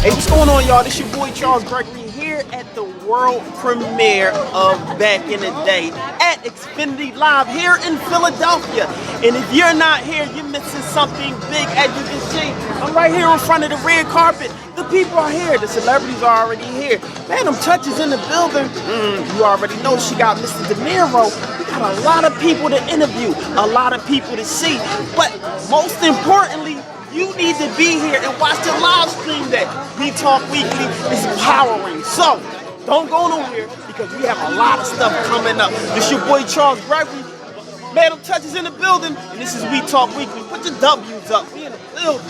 Hey, what's going on, y'all? This your boy Charles Gregory here at the world premiere of Back in the Day at Xfinity Live here in Philadelphia. And if you're not here, you're missing something big. As you can see, I'm right here in front of the red carpet. The people are here. The celebrities are already here. Madim Touch is in the building. You already know she got Mr. DeMeo. We got a lot of people to interview, a lot of people to see. But most importantly, you need to be here and watch the live stream that We Talk Weekly is powering. So, don't go nowhere because we have a lot of stuff coming up. This your boy Charles Gregory. Madim Touch is in the building, and this is We Talk Weekly. Put your W's up. We in the building.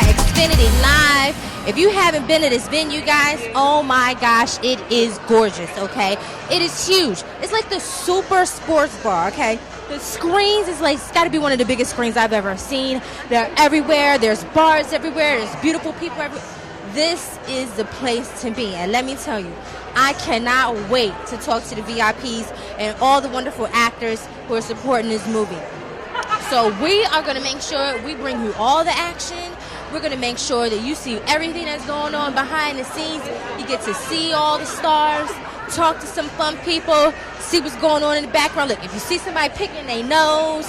Xfinity Live. If you haven't been to this venue, guys, oh my gosh, it is gorgeous, okay? It is huge. It's like the super sports bar, okay? The screens is like, it's got to be one of the biggest screens I've ever seen. They're everywhere. There's bars everywhere. There's beautiful people everywhere. This is the place to be. And let me tell you, I cannot wait to talk to the VIPs and all the wonderful actors who are supporting this movie. So we are going to make sure we bring you all the action. We're going to make sure that you see everything that's going on behind the scenes. You get to see all the stars, talk to some fun people, see what's going on in the background. Look, if you see somebody picking their nose,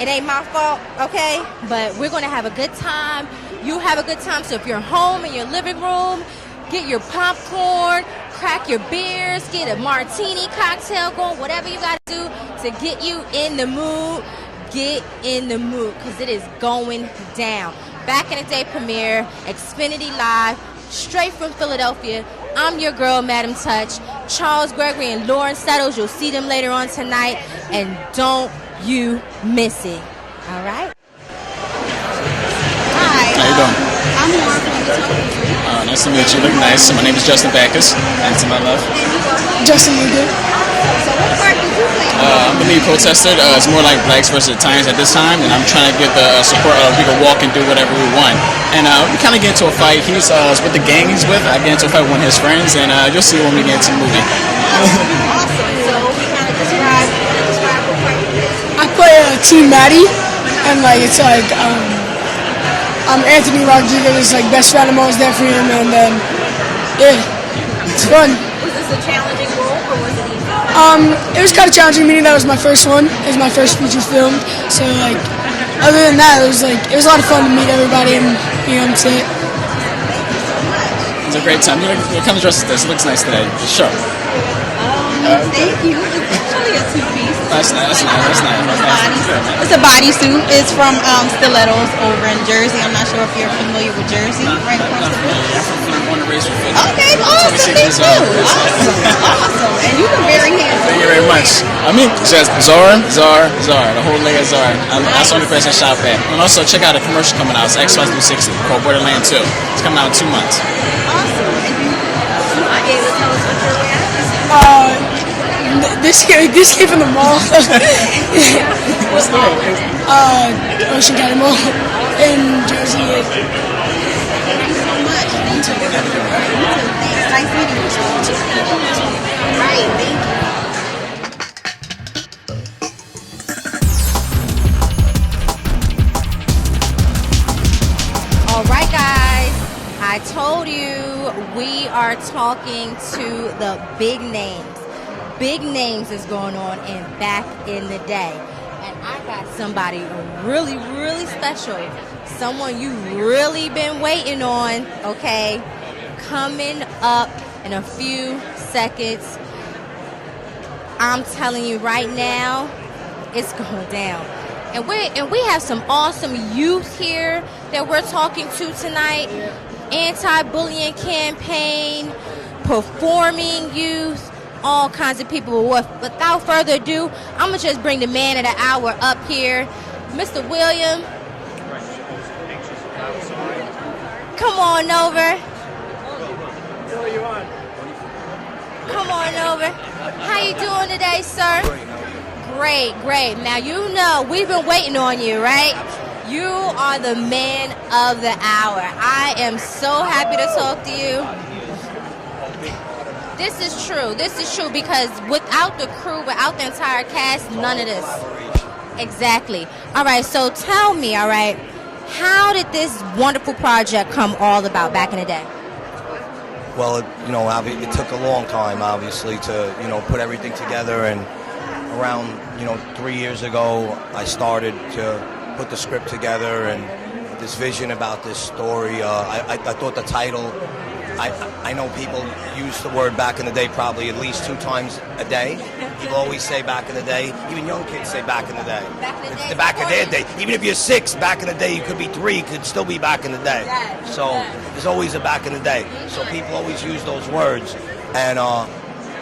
it ain't my fault, okay? But we're going to have a good time. You have a good time. So if you're home in your living room, get your popcorn, crack your beers, get a martini cocktail going, whatever you got to do to get you in the mood. Get in the mood because it is going down. Back in the Day premiere, Xfinity Live, straight from Philadelphia. I'm your girl, Madim Touch. Charles Gregory and Lauren Settles. You'll see them later on tonight, and don't you miss it. All right? Hi. How you doing? I'm Lauren from the Talk. Nice to meet you. Look nice. My name is Justin Brackus, and to my left, Justin Luca. So what part did you play? I'm the lead protester. It's more like blacks versus Italians at this time, and I'm trying to get the support of we can walk and do whatever we want. And we kind of get into a fight. He's with the gang he's with. I get into a fight with one of his friends, and you'll see when we get into the movie. Awesome. So we kind of describe what part you play. I play Team Maddie, and like it's like Anthony Rodriguez is like best friend. I'm always there for him, and then yeah, it's fun. Was this a challenging role or was it easy? It was kind of challenging, meaning that was my first one. It was my first feature film, so like other than that, it was a lot of fun to meet everybody and be on set. It's a great time. Look how dressed this. It looks nice today. It's sharp. Thank you. It's actually a two-piece. That's nice. It's a bodysuit. It's from Stilettos over in Jersey. I'm not sure if you're familiar with Jersey, right across the bridge. I'm born and raised with Philly. Okay, awesome. Me too. Awesome. And you look very handsome. Thank you very much. I mean, just Zara, the whole leg of Zara. That's the only place I shop at. And also check out a commercial coming out. It's Xfinity 360 called Borderland 2. It's coming out in 2 months. Awesome. And you might be able to tell us what you're wearing? This came from the mall. What's the name? Ocean County Mall in Jersey. Thank you so much. Thank you. Thanks. Nice meeting you. Right. Thank you. All right, guys. I told you we are talking to the big names. Big names is going on in Back in the Day. And I got somebody really, really special. Someone you really been waiting on, okay? Coming up in a few seconds. I'm telling you right now, it's going down. And we have some awesome youth here that we're talking to tonight. Anti-bullying campaign, performing youth, all kinds of people. Without further ado, I'm going to just bring the man of the hour up here, Mr. William. Come on over. Come on over. How you doing today, sir? Great. Now, you know we've been waiting on you, right? You are the man of the hour. I am so happy to talk to you. This is true. This is true because without the crew, without the entire cast, none of this. Exactly. All right, so tell me, all right, how did this wonderful project come all about back in the day? Well, it took a long time, obviously, to, put everything together. And around, 3 years ago, I started to put the script together and this vision about this story. I thought the title, I know people use the word back in the day probably at least 2 times a day. People always say back in the day. Even young kids say back in the day. Back in their day. Even if you're 6, back in the day, you could be 3, could still be back in the day. So there's always a back in the day. So people always use those words. And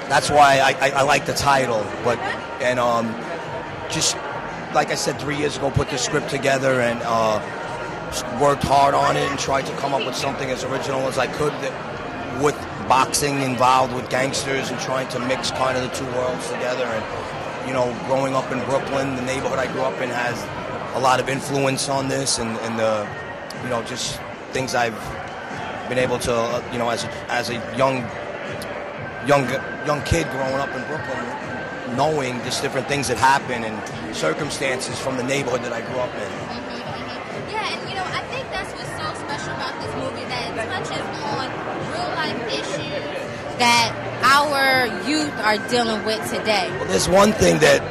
that's why I like the title. Just like I said 3 years ago, put the script together and worked hard on it and tried to come up with something as original as I could with boxing involved with gangsters and trying to mix kind of the 2 worlds together. And, growing up in Brooklyn, the neighborhood I grew up in has a lot of influence on this and the, just things I've been able to, as a young kid growing up in Brooklyn, knowing just different things that happen and circumstances from the neighborhood that I grew up in. Yeah, and I think that's what's so special about this movie, that it touches on real life issues that our youth are dealing with today. Well, there's one thing that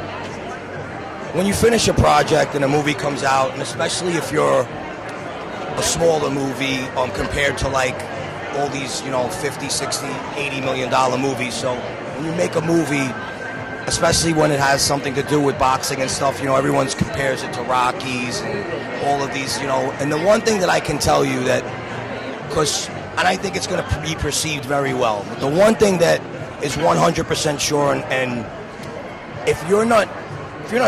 when you finish a project and a movie comes out, and especially if you're a smaller movie compared to like all these 50, 60, 80 million dollar movies. So when you make a movie, especially when it has something to do with boxing and stuff, everyone compares it to Rockies and all of these, and the one thing that I can tell you that, and I think it's going to be perceived very well, but the one thing that is 100% sure, and if you're not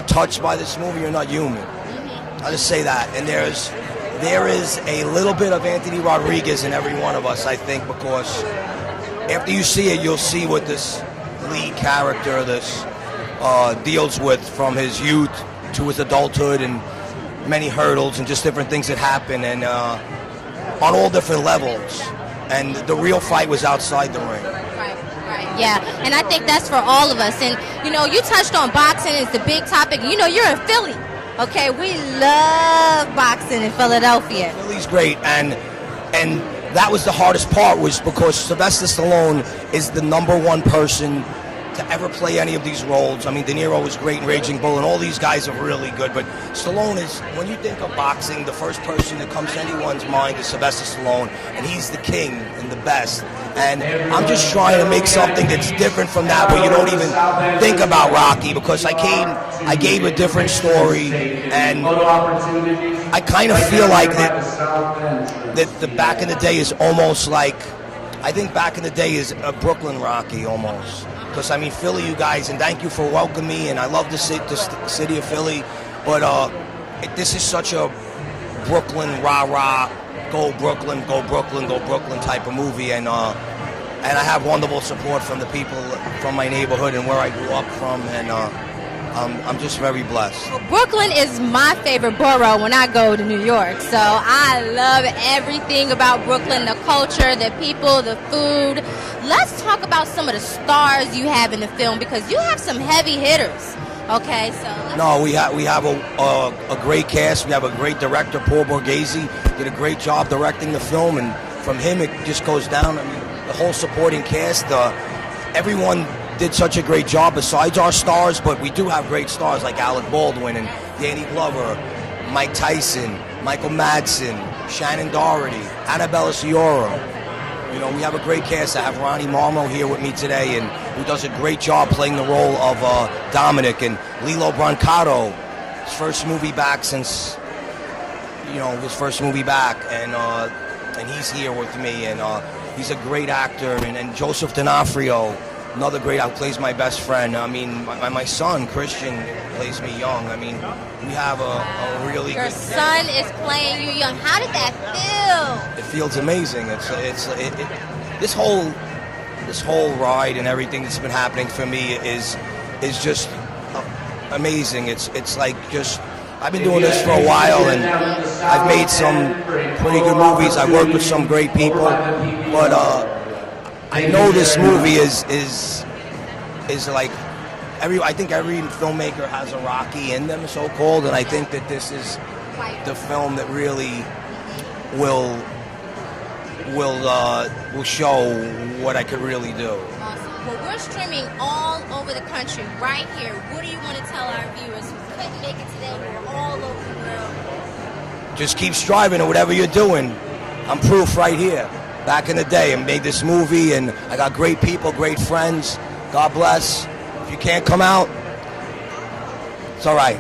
touched by this movie, you're not human. I'll just say that. And there is a little bit of Anthony Rodriguez in every one of us, I think, because after you see it, you'll see what this lead character deals with from his youth to his adulthood and many hurdles and just different things that happen and on all different levels. And the real fight was outside the ring. Right. Yeah, and I think that's for all of us. And, you touched on boxing. It's the big topic. You're in Philly. Okay, we love boxing in Philadelphia. Philly's great, and that was the hardest part, was because Sylvester Stallone is the #1 person to ever play any of these roles. I mean, De Niro was great in Raging Bull, and all these guys are really good, but Stallone is, when you think of boxing, the first person that comes to anyone's mind is Sylvester Stallone, and he's the king and the best. And I'm just trying to make something that's different from that, where you don't even think about Rocky, because I gave a different story, and I kind of feel like that the back in the day is almost like, I think back in the day is a Brooklyn Rocky almost. Because, I mean, Philly, you guys, and thank you for welcoming me, and I love the city of Philly, but this is such a Brooklyn, rah-rah, go Brooklyn, go Brooklyn, go Brooklyn type of movie, and I have wonderful support from the people from my neighborhood and where I grew up from, and I'm just very blessed. Well, Brooklyn is my favorite borough when I go to New York, so I love everything about Brooklyn, the culture, the people, the food. Let's talk about some of the stars you have in the film, because you have some heavy hitters. Okay, so no, we have a great cast. We have a great director, Paul Borghese, did a great job directing the film, and from him it just goes down. I mean, the whole supporting cast, everyone did such a great job besides our stars, but we do have great stars like Alec Baldwin and Danny Glover, Mike Tyson, Michael Madsen, Shannon Doherty, Annabella Sciorra. We have a great cast. I have Ronnie Marmo here with me today, and who does a great job playing the role of Dominic, and Lilo Brancato, his first movie back since, his first movie back, and he's here with me, and he's a great actor, and Joseph D'Onofrio, another great actor, plays my best friend. I mean, my son, Christian, plays me young. I mean, we have a really Your good... son is playing you young. How did that feel? It feels amazing. This whole ride and everything that's been happening for me is just amazing. It's like just I've been doing this for a while, and I've made some pretty good movies. I've worked with some great people, but I know this movie is like I think every filmmaker has a Rocky in them, so called, and I think that this is the film that really will show what I could really do. Awesome. Well, we're streaming all over the country right here. What do you want to tell our viewers who couldn't make it today? We're all over the world. Just keep striving at whatever you're doing. I'm proof right here. Back in the day, I made this movie, and I got great people, great friends. God bless. If you can't come out, it's all right.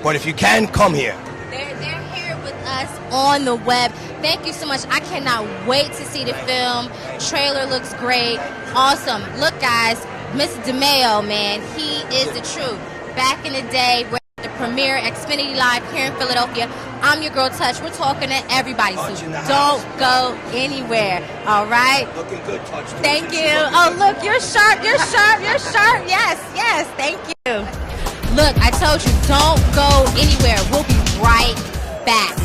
But if you can, come here. They're here with us on the web. Thank you so much. I cannot wait to see the film. Trailer looks great. Awesome. Look, guys, Mr. DeMeo, man, he is the truth. Back in the day, we're at the premiere Xfinity Live here in Philadelphia. I'm your girl Touch. We're talking to everybody, so don't go anywhere. All right? Looking good, Touch. Thank you. Oh, look, you're sharp. You're sharp. You're sharp. Yes. Thank you. Look, I told you, don't go anywhere. We'll be right back.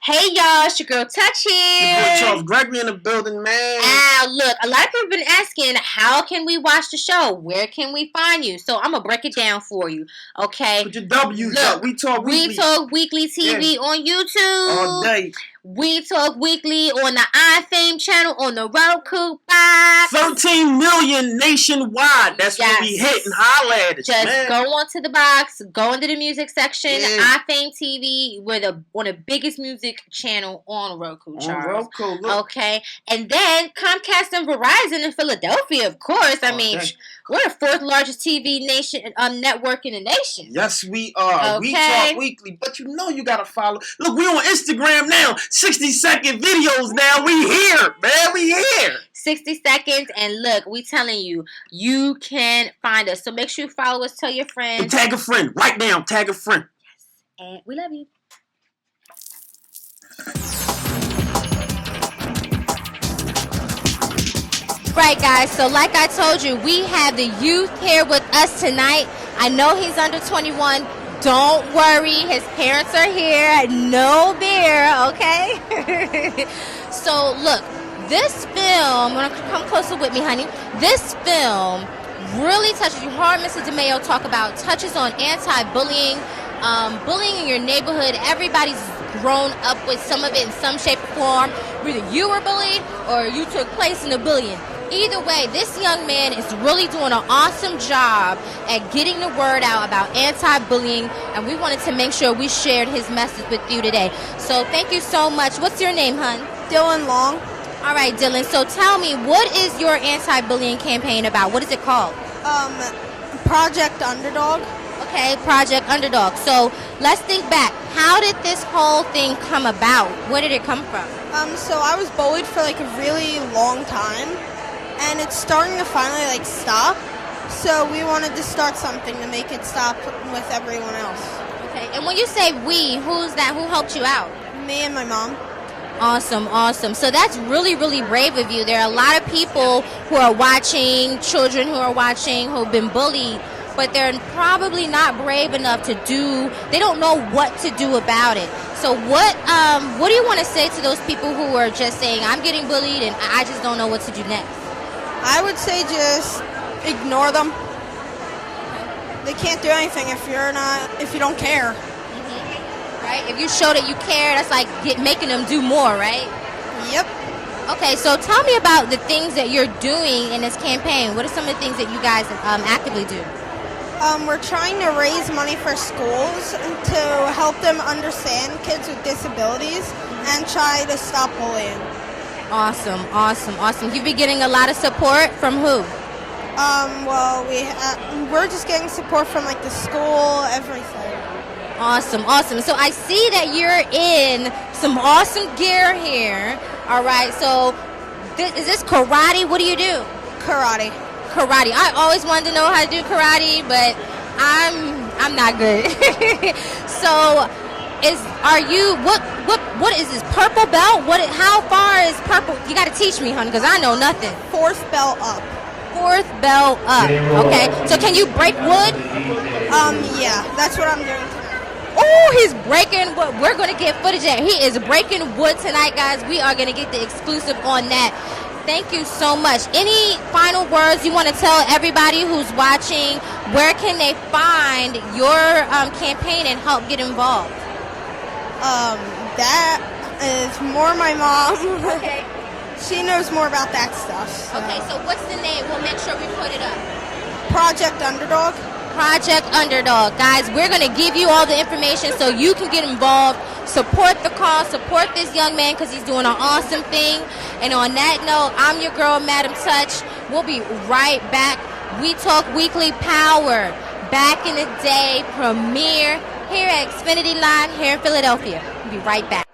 Hey y'all, it's your girl Touch here. Your boy Charles Gregory in the building, man. Look, a lot of people have been asking, how can we watch the show? Where can we find you? So I'm going to break it down for you, okay? Put your W's up. We Talk Weekly. We Talk Weekly TV on YouTube. All day. We Talk Weekly on the iFame channel, on the Roku box. 13 million nationwide. That's what we hitting. Holla at us, Just man. go onto the box, go into the music section, iFame TV. We're on the biggest music channel on Roku, Charles. On Roku, look. Okay, and then Comcast and Verizon in Philadelphia, of course. I mean, we're the 4th largest TV network in the nation. Yes, we are. Okay. We Talk Weekly. But you know you got to follow. Look, we on Instagram now. 60-second videos now. We here, man. We here. 60 seconds, and look, we telling you, you can find us. So make sure you follow us, tell your friends. And tag a friend. Right now, tag a friend. Yes, and we love you. Right, guys, so like I told you, we have the youth here with us tonight. I know he's under 21. Don't worry, his parents are here. No beer, okay? So, look, this film, come closer with me, honey. This film really touches you hard. Mr. DeMeo talk about touches on anti-bullying, bullying in your neighborhood. Everybody's grown up with some of it in some shape or form. Either you were bullied or you took place in the bullying. Either way, this young man is really doing an awesome job at getting the word out about anti-bullying, and we wanted to make sure we shared his message with you today. So thank you so much. What's your name, hun? Dylan Long. All right, Dylan. So tell me, what is your anti-bullying campaign about? What is it called? Project Underdog. Okay, Project Underdog. So let's think back. How did this whole thing come about? Where did it come from? So I was bullied for like a really long time, and it's starting to finally stop. So we wanted to start something to make it stop with everyone else. Okay, and when you say we, who's that? Who helped you out? Me and my mom. Awesome, awesome. So that's really, really brave of you. There are a lot of people who are watching, children who are watching, who've been bullied, but they're probably not brave enough to they don't know what to do about it. So what do you want to say to those people who are just saying, I'm getting bullied and I just don't know what to do next? I would say just ignore them. They can't do anything if you don't care. Right? If you show that you care, that's like making them do more, right? Yep. Okay, so tell me about the things that you're doing in this campaign. What are some of the things that you guys actively do? We're trying to raise money for schools to help them understand kids with disabilities and try to stop bullying. Awesome, awesome, awesome. You've been getting a lot of support from who? Well, we're just getting support from the school, everything. Awesome, awesome. So I see that you're in some awesome gear here. All right, so is this karate? What do you do? Karate. Karate. I always wanted to know how to do karate, but I'm not good. So what is this purple belt? How far is purple? You got to teach me, hon, because I know nothing. 4th belt up. 4th belt up. Okay. So can you break wood? Yeah, that's what I'm doing tonight. Oh, he's breaking wood. We're going to get footage of. He is breaking wood tonight, guys. We are going to get the exclusive on that. Thank you so much. Any final words you want to tell everybody who's watching? Where can they find your campaign and help get involved? That is more my mom. Okay. She knows more about that stuff. So. Okay, so what's the name? We'll make sure we put it up. Project Underdog. Project Underdog. Guys, we're going to give you all the information so you can get involved. Support the cause. Support this young man because he's doing an awesome thing. And on that note, I'm your girl, Madim Touch. We'll be right back. We Talk Weekly Power. Back in the day premiere here at Xfinity Live here in Philadelphia. We'll be right back.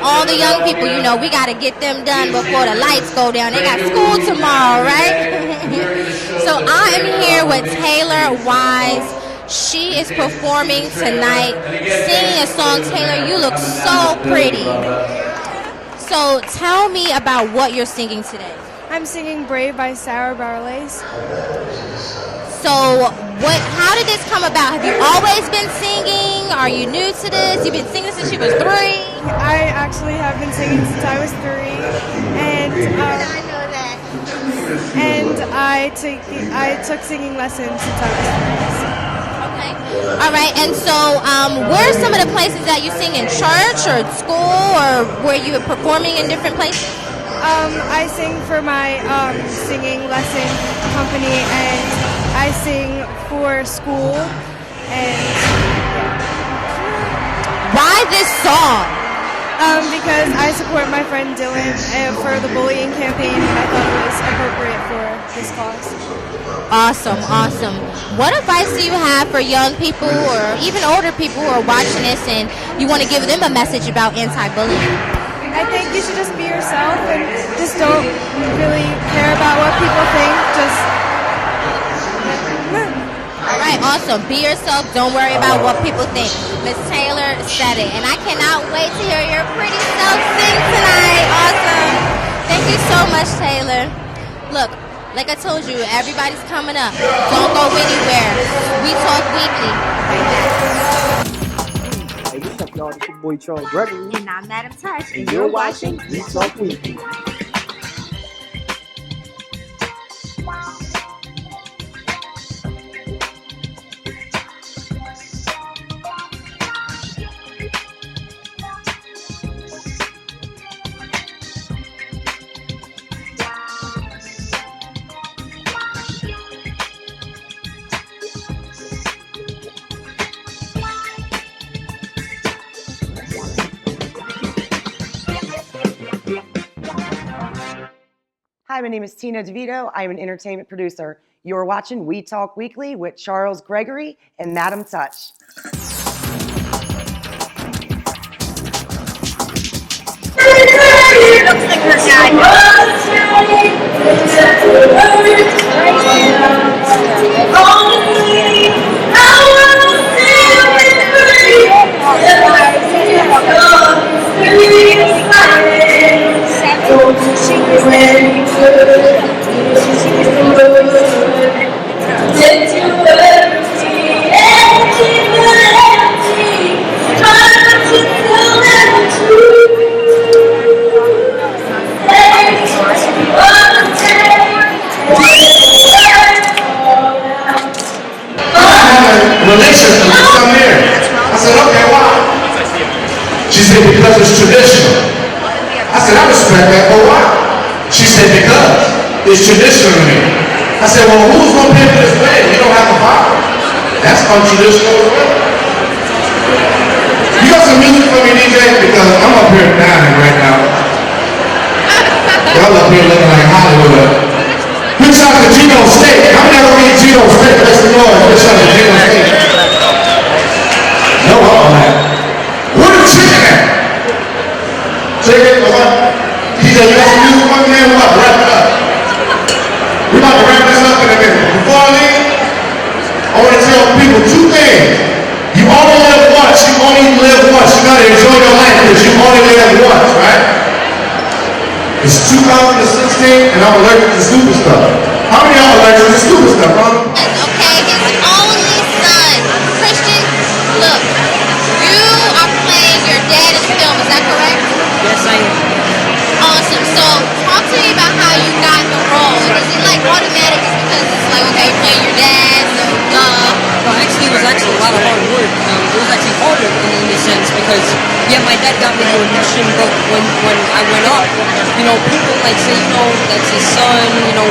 All the young people, you know, we got to get them done before the lights go down. They got school tomorrow, right? So I'm here with Taylor Wise. She is performing tonight, singing a song. Taylor, you look so pretty. So tell me about what you're singing today. I'm singing Brave by Sarah Bareilles. So how did this come about? Have you always been singing? Are you new to this? You've been singing since you was 3? I actually have been singing since I was 3, and I know that. And I took singing lessons since I was 3. Okay. All right. And so, where are some of the places that you sing in church or at school, or where you are performing in different places? I sing for my singing lesson company, and I sing for school. And why this song? Because I support my friend Dylan for the bullying campaign, and I thought it was appropriate for this cause. Awesome, awesome. What advice do you have for young people or even older people who are watching this and you want to give them a message about anti-bullying? I think you should just be yourself and just don't really care about what people think. All right, awesome. Be yourself. Don't worry about what people think. Miss Taylor said it, and I cannot wait to hear your pretty self sing tonight. Awesome. Thank you so much, Taylor. Look, like I told you, everybody's coming up. Don't go anywhere. We Talk Weekly. Right back. Hey, what's up, y'all? It's your boy Charles Gregory. And I'm Madim Touch. And you're watching We Talk Weekly. Hi, my name is Tina Davido. I'm an entertainment producer. You're watching We Talk Weekly with Charles Gregory and Madim Touch. Looks like her because it's traditional. I said, I respect that, but why? She said, because it's traditional to me. I said, well, who's going to pay for this wedding? You don't have a father. That's untraditional as well. You got some music for me, DJ? Because I'm up here dying right now. Y'all up here looking like Hollywood. Good shot to Gino Steak. I'm never eat Gino Steak. That's the Lord. Good shot to Gino Steak. No, man. Where the chicken at? Chicken, what? He said, you got some music for me, man? We're about to wrap it up. We're about to wrap this up in a minute. Before I leave, I want to tell people two things. You only live once. You only live once. You got to enjoy your life because you only live once, right? It's 2016 and I'm allergic to stupid stuff. How many of y'all allergic to stupid stuff, huh? Okay, his only son, Christian, look, you are playing your dad in the film, is that correct? Yes, I am. Awesome. So, talk to me about how you got the role. Is it like automatic just because it's like, okay, you're playing your dad, so No, actually, it was actually a lot of hard work. It was actually harder in a sense because, yeah, my dad got me the audition, but when I went up, you know, people like say, you know, that's his son, you know,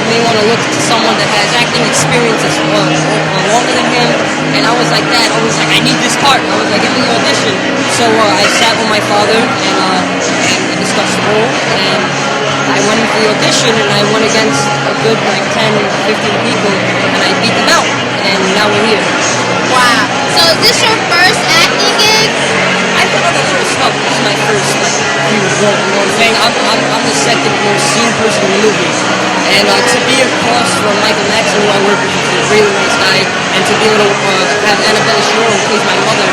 may want to look to someone that has acting experience that's longer than him, and I was like that. I was like, I need this part. I was like, give me the audition. So I sat with my father and we discussed the role, and I went in for the audition, and I went against a good like 10, 15 people, and I beat them out, and now we're here. wow. So, is this your first acting gig? I've done other little stuff. This is my first like huge role. You know what I'm saying? I'm the second most seen person in the movie, and to be across from Michael Madsen, who I work with, is a really nice guy, and to be able to have Annabella Shore, who plays my mother,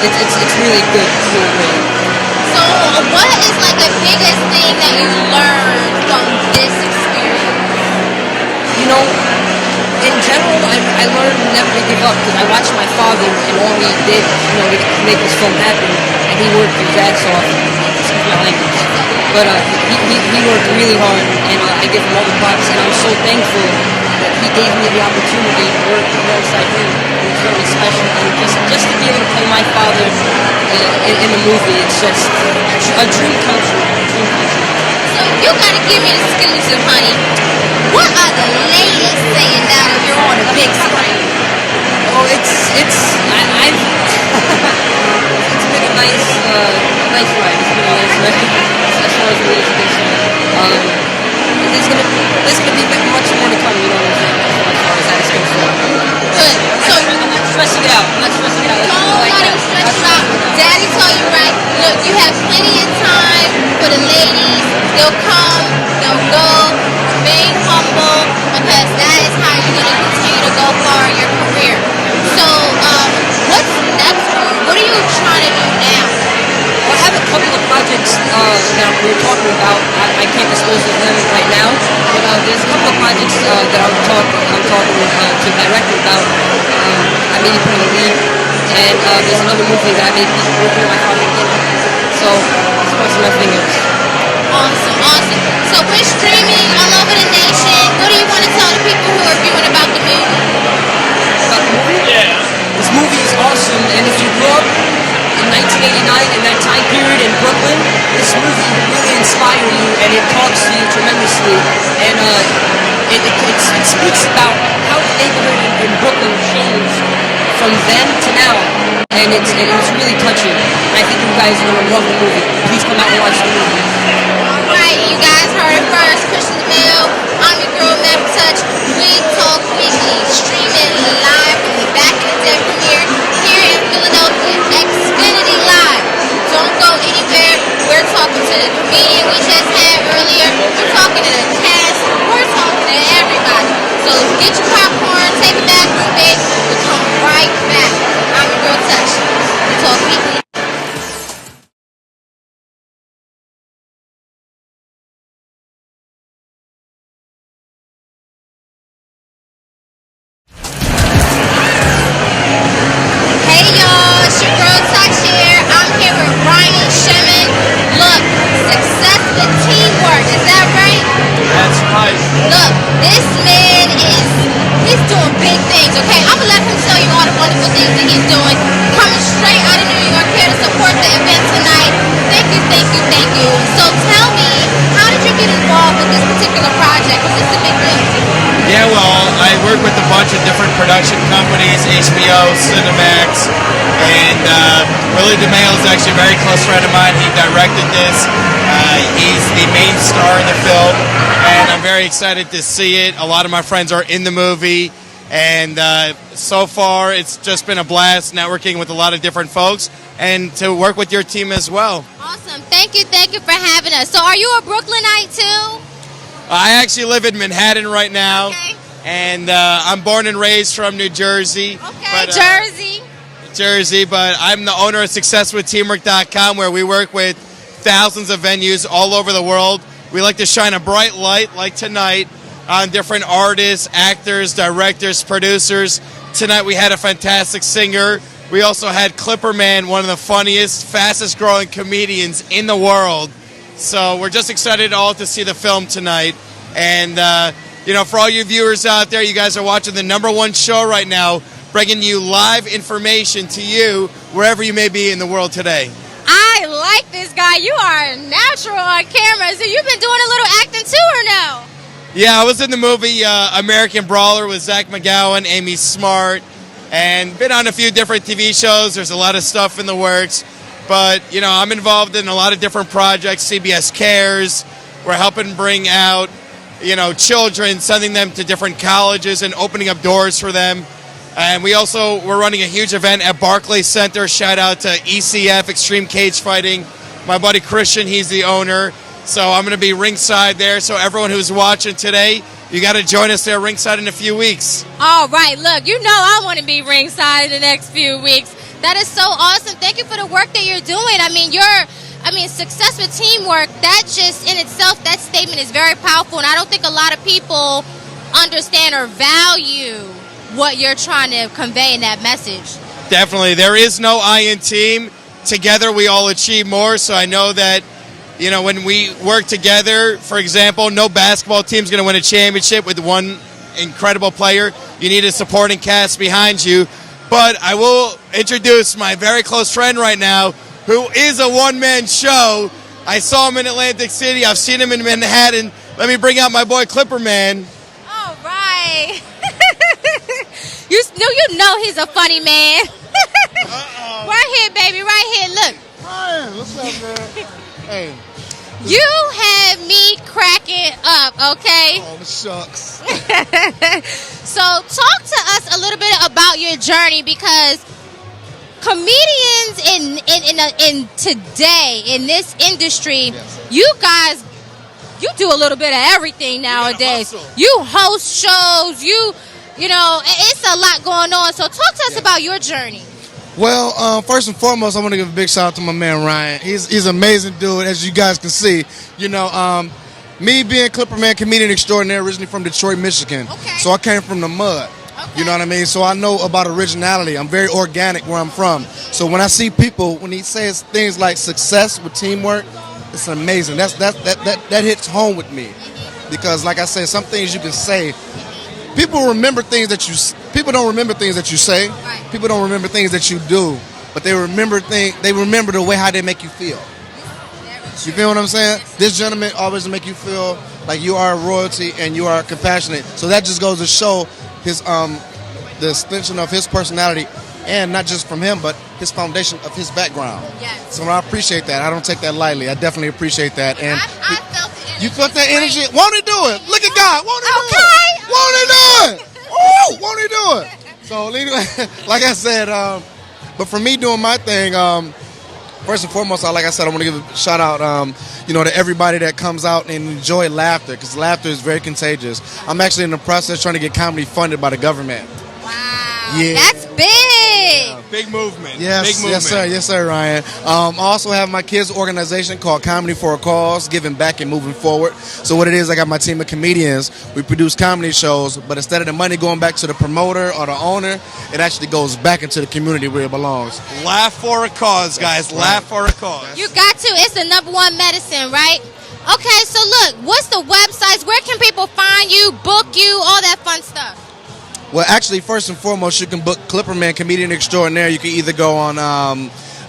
it's really good. It's really great. So, what is like the biggest thing that you learned from this experience? You know, in general, I learned never to give up because I watched my father and all he did, you know, to make this film happen, and he worked his ass off. Excuse my language, but he worked really hard, and I give him all the props, and I'm so thankful that he gave me the opportunity to work alongside him. It was very special, and just to be able to play my father in the movie, it's just a dream come true. So, you gotta give me the exclusive, honey. What are the ladies saying now that you're on a big screen? Oh, it's been a nice ride. It's been a nice ride as far as the ladies are concerned. There's gonna be much more to come. You know what I'm saying? As far as that is concerned. Good. So, I'm not stressing it out. I'm not stressing it out. don't let him stress you out. Daddy told you right. Look, you have plenty of time for the ladies. They'll come, they'll go. Remain humble because that is how you're going to continue to go far in your career. So, what's next for you? What are you trying to do now? Well, I have a couple of projects that we're talking about. I can't disclose them right now, but there's a couple of projects that I'm talking to the director about. I may be putting a lead, and there's another movie that I may be working with my father in. So, it's crossing my fingers. Awesome, awesome. So we're streaming all over the nation. What do you want to tell the people who are viewing about the movie? About the movie? Yeah. This movie is awesome, and if you grew up in 1989 in that time period in Brooklyn, this movie will really inspire you, and it talks to you tremendously. And it speaks about how the neighborhood in Brooklyn changed from then to now, and it's really touching. I think you guys are gonna love the movie. Please come out and watch the movie. Alright, you guys heard it first. Christian DeMeo, I'm your girl, Madim Touch. We Talk Weekly, streaming live from the Back in the Day premiere here in Philadelphia, Xfinity Live. Don't go anywhere. We're talking to the comedian we just had earlier. We're talking to the cast. We're talking to everybody. So get your popcorn, take a back room, babe. We'll come right back. I'm your girl, Touch. We Talk Weekly. Hey y'all, it's your girl Touch here. I'm here with Shemen. Look, success with teamwork, is that right? That's right. Look, this man he's doing big things, okay? I'm gonna let him tell you all the wonderful things that he's doing. Coming straight out of New York, Thank you, thank you. So tell me, how did you get involved with this particular project? Was this a big deal? Yeah, well, I work with a bunch of different production companies, HBO, Cinemax, and really DeMeo is actually a very close friend of mine. He directed this. He's the main star in the film, and I'm very excited to see it. A lot of my friends are in the movie, and so far it's just been a blast networking with a lot of different folks and to work with your team as well. Awesome. Thank you for having us. So are you a Brooklynite too? I actually live in Manhattan right now, and I'm born and raised from New Jersey. Okay, but, Jersey. But I'm the owner of SuccessWithTeamwork.com, where we work with thousands of venues all over the world. We like to shine a bright light, like tonight, on different artists, actors, directors, producers. Tonight we had a fantastic singer. We also had Clipperman, one of the funniest, fastest growing comedians in the world. So we're just excited all to see the film tonight. And, for all you viewers out there, you guys are watching the #1 show right now, bringing you live information to you wherever you may be in the world today. I like this guy. You are natural on camera. So you've been doing a little acting too, or no? Yeah, I was in the movie American Brawler with Zach McGowan, Amy Smart, and been on a few different TV shows. There's a lot of stuff in the works. But, I'm involved in a lot of different projects. CBS Cares. We're helping bring out, children, sending them to different colleges and opening up doors for them. And we're running a huge event at Barclays Center. Shout out to ECF, Extreme Cage Fighting. My buddy Christian, he's the owner. So I'm going to be ringside there. So everyone who's watching today, you got to join us there ringside in a few weeks. All right. Look, I want to be ringside in the next few weeks. That is so awesome. Thank you for the work that you're doing. Success with teamwork, that just in itself, that statement is very powerful. And I don't think a lot of people understand or value what you're trying to convey in that message. Definitely. There is no I in team. Together we all achieve more. So I know that, when we work together, for example, no basketball team's going to win a championship with one incredible player. You need a supporting cast behind you. But I will introduce my very close friend right now, who is a one-man show. I saw him in Atlantic City. I've seen him in Manhattan. Let me bring out my boy Clipperman. All right. You know he's a funny man. Right here, baby. Right here. Look. Ryan, what's up, man? Hey. You had me cracking up, okay? Oh, shucks. So talk to us a little bit about your journey, because comedians in today in this industry, you guys, you do a little bit of everything nowadays. You host shows, it's a lot going on. So talk to us about your journey. Well, first and foremost, I want to give a big shout out to my man Ryan. He's an amazing dude, as you guys can see. Me being Clipperman, comedian extraordinaire, originally from Detroit, Michigan. Okay. So I came from the mud. Okay. You know what I mean? So I know about originality. I'm very organic where I'm from. So when I see people, when he says things like success with teamwork, it's amazing. That hits home with me, because like I said, some things you can say. People remember things that people don't remember things that you say. Right. People don't remember things that you do, but they remember the way how they make you feel. You feel what I'm saying? This gentleman always make you feel like you are royalty and you are compassionate. So that just goes to show his the extension of his personality, and not just from him, but his foundation of his background. Yes. So I appreciate that. I don't take that lightly. I definitely appreciate that. And I felt the energy. You felt that energy? Won't he do it? Look at God. Won't he do it? Won't he do it? Woo! Won't he do it? So, like I said, but for me doing my thing, first and foremost, like I said, I want to give a shout out, to everybody that comes out and enjoy laughter, because laughter is very contagious. I'm actually in the process trying to get comedy funded by the government. Wow, yeah. That's big. Big movement. Yes, big movement. Yes, sir, Ryan. I also have my kids' organization called Comedy for a Cause, giving back and moving forward. So what it is, I got my team of comedians. We produce comedy shows, but instead of the money going back to the promoter or the owner, it actually goes back into the community where it belongs. Laugh for a cause, guys. Right. Laugh for a cause. You got to. It's the #1 medicine, right? Okay, so look, what's the websites? Where can people find you, book you, all that fun stuff? Well, actually, first and foremost, you can book Clipperman, comedian extraordinaire. You can either go on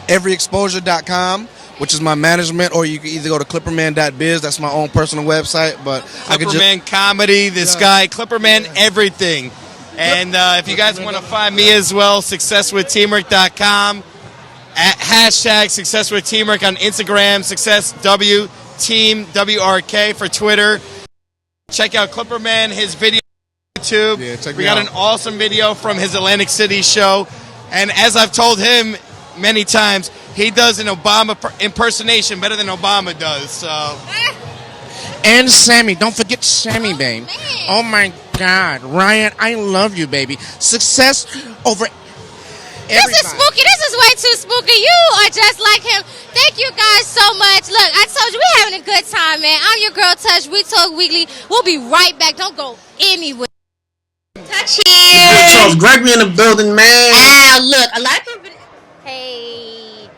everyexposure.com, which is my management, or you can either go to clipperman.biz. That's my own personal website. But Clipperman comedy, this guy, Clipperman everything. And if you guys want to find me as well, successwithteamwork.com, at hashtag successwithteamwork on Instagram, successwteam, WRK for Twitter. Check out Clipperman, his video on YouTube. Yeah, we got an awesome video from his Atlantic City show. And as I've told him many times, he does an Obama impersonation better than Obama does. So. And Sammy, don't forget Sammy, babe. Oh my God, Ryan, I love you, baby. Success over everybody. This is spooky. This is way too spooky. You are just like him. Thank you guys so much. Look, I told you we're having a good time, man. I'm your girl, Touch. We Talk Weekly. We'll be right back. Don't go anywhere. Touch here. Charles Gregory in the building, man. Ah, look, a lot of people. Hey.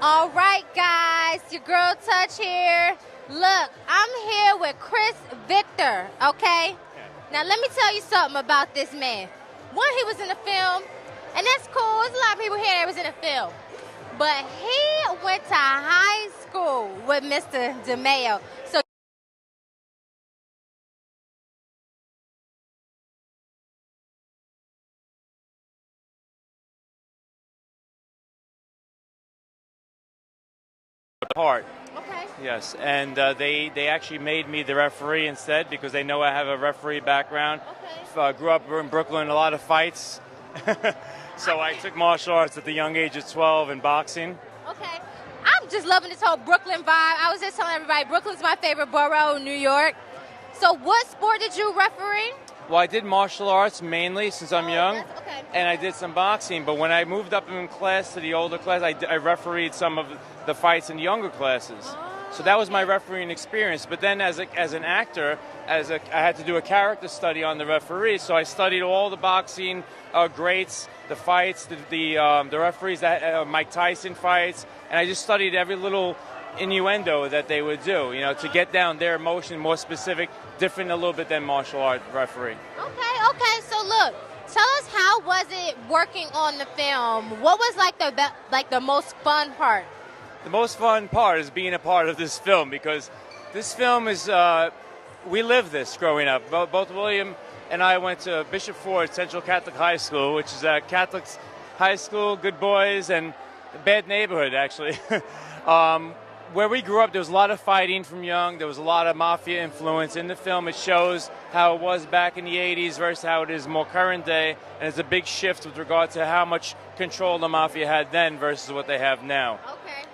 All right, guys. Your girl, Touch here. Look, I'm here with Chris Victor, okay? Now, let me tell you something about this man. One, he was in a film, and that's cool. There's a lot of people here that was in a film. But he went to high school with Mr. DeMeo. So part. Okay. Yes, and they actually made me the referee instead because they know I have a referee background. Okay. Grew up in Brooklyn, a lot of fights. So I took martial arts at the young age of 12 and boxing. okay. I'm just loving this whole Brooklyn vibe. I was just telling everybody, Brooklyn's my favorite borough in New York. So what sport did you referee? Well, I did martial arts mainly since I'm young, okay. and I did some boxing. But when I moved up in class to the older class, I refereed some of the fights in the younger classes. So that was my refereeing experience. But then as an actor, I had to do a character study on the referee. So I studied all the boxing greats, the fights, the referees, that Mike Tyson fights, and I just studied every little innuendo that they would do, to get down their emotion, more specific, different a little bit than martial art referee. Okay. So look, tell us, how was it working on the film? What was like the most fun part? The most fun part is being a part of this film because this film is, we lived this growing up. Both William and I went to Bishop Ford Central Catholic High School, which is a Catholic high school, good boys, and a bad neighborhood, actually. Where we grew up, there was a lot of fighting from young. There was a lot of mafia influence in the film. It shows how it was back in the 80s versus how it is more current day. And it's a big shift with regard to how much control the mafia had then versus what they have now. Okay.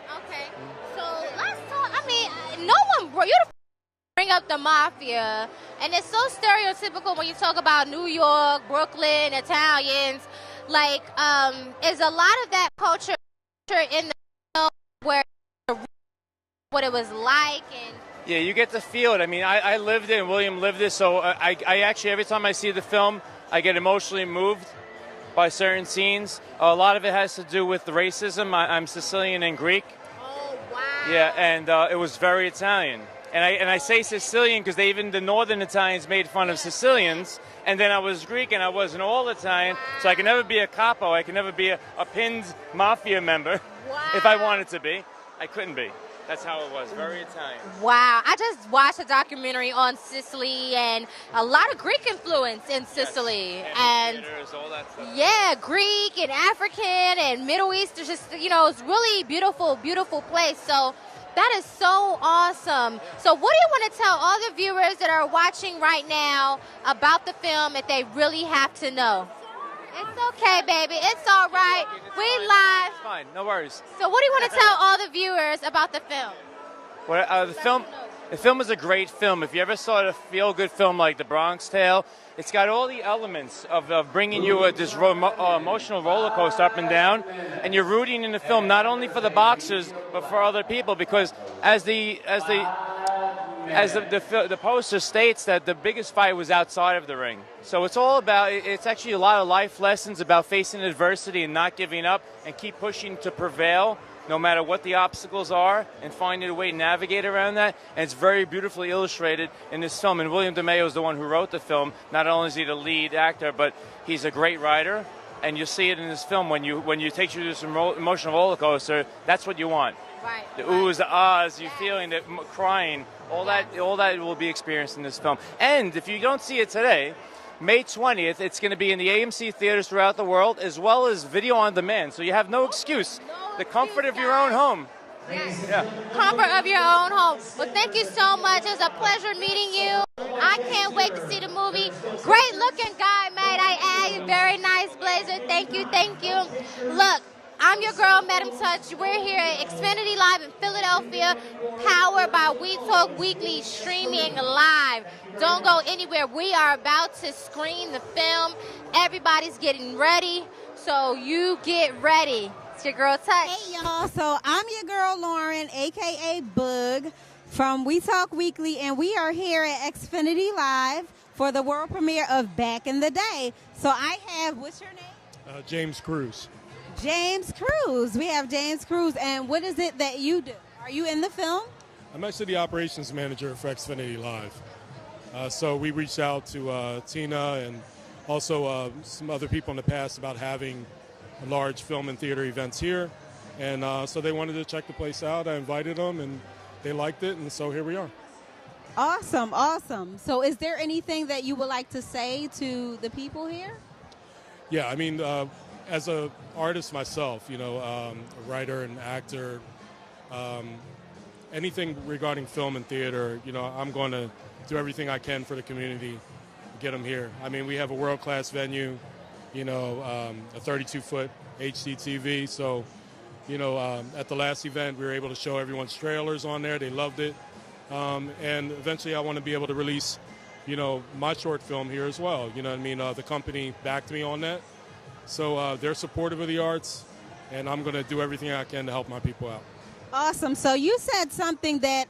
So let's talk. I mean, you bring up the mafia, and it's so stereotypical when you talk about New York, Brooklyn, Italians. Like, is a lot of that culture in the film where what it was like? And yeah, you get to feel it. I mean, I lived it and William lived it, so I actually, every time I see the film, I get emotionally moved by certain scenes. A lot of it has to do with the racism. I'm Sicilian and Greek. Oh, wow. Yeah, and it was very Italian. And I say Sicilian because even the northern Italians made fun of Sicilians, and then I was Greek and I wasn't all Italian, so I could never be a capo. I could never be a pinned mafia member. If I wanted to be. I couldn't be. That's how it was. Very Italian. Wow. I just watched a documentary on Sicily, and a lot of Greek influence in Sicily. Yes. And Theaters, all that stuff. yeah, Greek and African and Middle East. It's just, it's really beautiful, beautiful place. So that is so awesome. So what do you want to tell all the viewers that are watching right now about the film that they really have to know? It's okay, baby. It's all right. We live. It's fine. No worries. So what do you want to tell all the viewers about the film? Well, the film is a great film. If you ever saw a feel-good film like The Bronx Tale, it's got all the elements of bringing you this emotional roller coaster up and down, and you're rooting in the film not only for the boxers but for other people, because as the poster states, that the biggest fight was outside of the ring. So it's all about, it's actually a lot of life lessons about facing adversity and not giving up and keep pushing to prevail no matter what the obstacles are, and finding a way to navigate around that. And it's very beautifully illustrated in this film. And William DeMeo is the one who wrote the film. Not only is he the lead actor, but he's a great writer. And you'll see it in this film when you take you to this emotional roller coaster. That's what you want. The oohs, the ahs, you feeling, the crying, all that will be experienced in this film. And if you don't see it today, May 20th, it's going to be in the AMC theaters throughout the world, as well as video on demand. So you have no excuse. The comfort of your own home. Yeah. Comfort of your own home. Well, thank you so much. It was a pleasure meeting you. I can't wait to see the movie. Great looking guy, might I add. Very nice blazer. Thank you, thank you. Look, I'm your girl, Madim Touch. We're here at Xfinity Live in Philadelphia, powered by We Talk Weekly, streaming live. Don't go anywhere. We are about to screen the film. Everybody's getting ready, so you get ready. It's your girl, Touch. Hey, y'all. So I'm your girl, Lauren, a.k.a. Boog, from We Talk Weekly, and we are here at Xfinity Live for the world premiere of Back in the Day. So I have, what's your name? James Cruz. James Cruz. We have James Cruz. And what is it that you do? Are you in the film? I'm actually the operations manager for Xfinity Live. So we reached out to Tina and also some other people in the past about having large film and theater events here. And so they wanted to check the place out. I invited them, and they liked it, and so here we are. Awesome, awesome. So is there anything that you would like to say to the people here? Yeah, I mean, as an artist myself, a writer and actor, anything regarding film and theater, I'm going to do everything I can for the community, get them here. I mean, we have a world-class venue, a 32-foot HD TV. So, at the last event, we were able to show everyone's trailers on there. They loved it. And eventually I want to be able to release, my short film here as well. You know what I mean? The company backed me on that. So they're supportive of the arts, and I'm going to do everything I can to help my people out. Awesome. So you said something that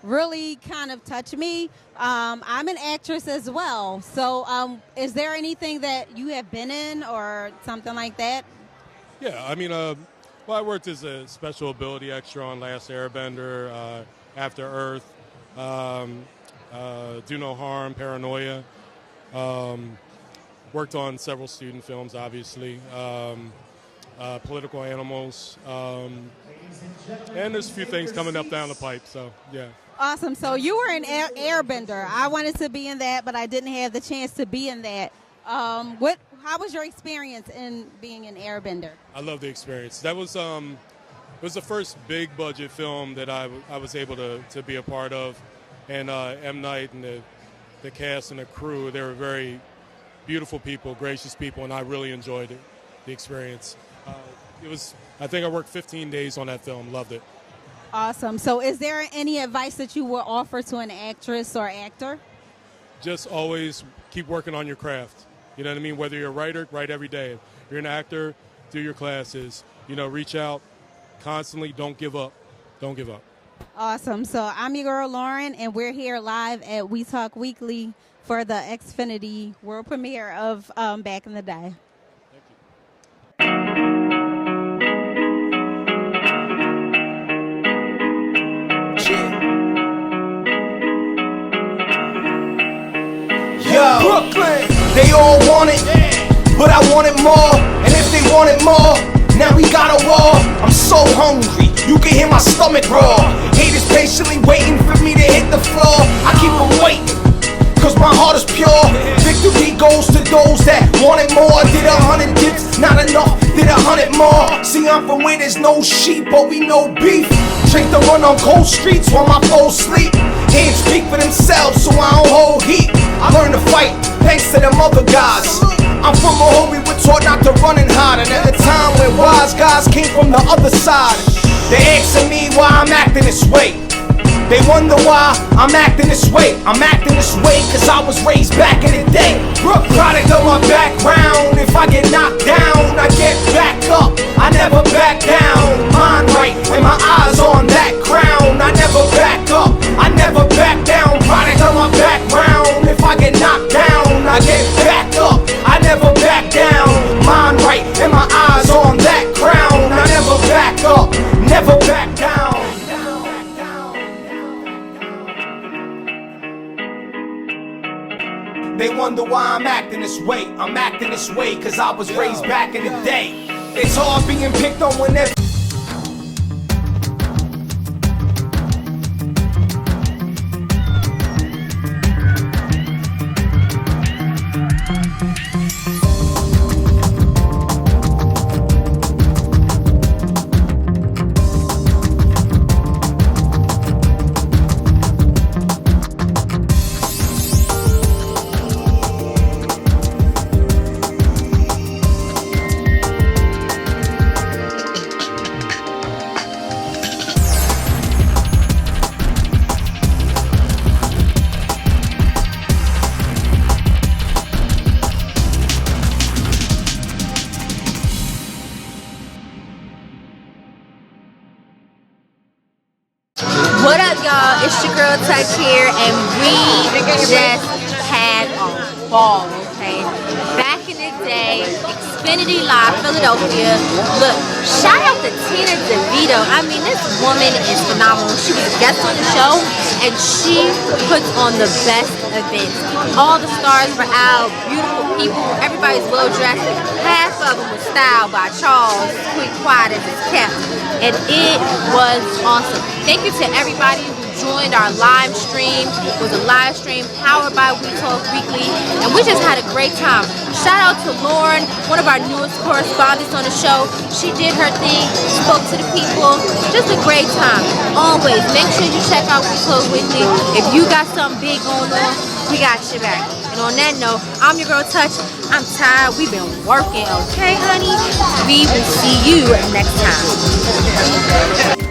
really kind of touched me. I'm an actress as well. So is there anything that you have been in or something like that? Yeah, I mean, I worked as a special ability extra on Last Airbender, After Earth, Do No Harm, Paranoia. Worked on several student films, obviously. Political Animals. And there's a few things coming up down the pipe, so yeah. Awesome. So you were an Airbender. I wanted to be in that, but I didn't have the chance to be in that. How was your experience in being an Airbender? I love the experience. That was it was the first big budget film that I was able to be a part of. And M. Night and the cast and the crew, they were very beautiful people, gracious people, and I really enjoyed it, the experience. I think I worked 15 days on that film, loved it. Awesome. So is there any advice that you would offer to an actress or actor? Just always keep working on your craft. You know what I mean? Whether you're a writer, write every day. If you're an actor, do your classes. Reach out constantly. Don't give up. Don't give up. Awesome. So I'm your girl, Lauren, and we're here live at We Talk Weekly for the Xfinity world premiere of Back in the Day. Yo, Brooklyn, they all want it, but I want it more. And if they want it more, now we got a war. I'm so hungry, you can hear my stomach roar. Haters patiently waiting for me to hit the floor. I keep them waiting, cause my heart is pure. Victory goes to those that want it more. Did 100 dips, not enough, did 100 more. See, I'm from where there's no sheep, but we know beef. Drink the run on cold streets while my foes sleep. Hands speak for themselves, so I don't hold heat. I learned to fight, thanks to them other guys. I'm from a home we were taught not to run and hide. And at a time when wise guys came from the other side, they asking me why I'm acting this way. They wonder why I'm acting this way. I'm acting this way cause I was raised back in the day. Product of my background. If I get knocked down, I get back up. I never back down. Mind right when my eyes on that crown. I never back up. I never back down. Product of my background. If I get knocked down, I get back up. I never back down. Mind right and my eyes on that crown. I never back up. Never back down. They wonder why I'm acting this way. I'm acting this way cause I was raised back in the day. It's hard being picked on whenever What up, y'all? It's your girl Touch here, and we just had a ball, okay? Back in the day, Xfinity Live, Philadelphia. Look, shout out to Tina Davido. I mean, this woman is phenomenal. She was a guest on the show, and she puts on the best events. All the stars were out, beautiful people, everybody's well dressed. Half of them was styled by Charles, quiet as it's kept, and it was awesome. Thank you to everybody who joined our live stream. It was a live stream powered by We Talk Weekly, and we just had a great time. Shout out to Lauren, one of our newest correspondents on the show. She did her thing, spoke to the people. Just a great time. Always, make sure you check out We Talk Weekly. If you got something big going on, we got your back. And on that note, I'm your girl Touch. I'm tired. We've been working, okay, honey? We will see you next time.